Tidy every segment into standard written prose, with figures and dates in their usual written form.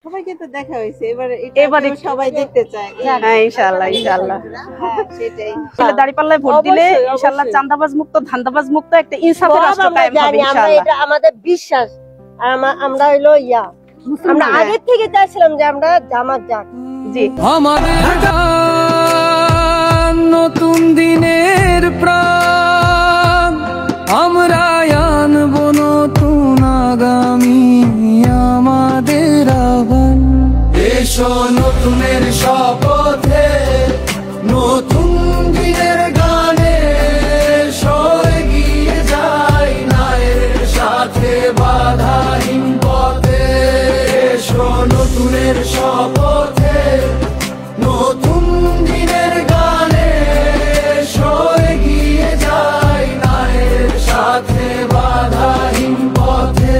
সবাইকে তো দেখা হয়েছে, এবারে সবাই দেখতে চায়। হ্যাঁ ইনশাআল্লাহ ইনশাআল্লাহ। হ্যাঁ সেটাই, দাঁড়িপাল্লায় ভোট দিলে ইনশাআল্লাহ চাঁদাবাজ মুক্ত ধান্দাবাজ মুক্ত একটা ইনসাফের রাষ্ট্র কায়েম হবে ইনশাআল্লাহ। এটা আমাদের বিশ্বাস। আর আমরা হইলো আমরা আগে থেকে চাইছিলাম যে আমরা জামাত যাক। জি আমাদের গান নতুন দিনের প্রাণ, আমরা আনবো নতুন আগামী আমাদের আহ্বান। এসো নতুনের শপথে নতুন দিনের গানে সরে গিয়ে যাই নায়ের সাথে বাধাহীন পথে। এসো নতুনের শপথে নতুন দিনের গানে সরে গিয়ে যাই নায়ের সাথে বাধাহীন পথে।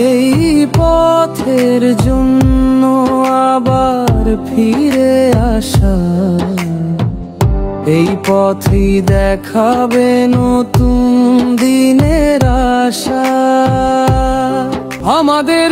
এই পথের জন্য আবার ফিরে আসা, এই পথই দেখাবে নতুন দিনের আশা। আমাদের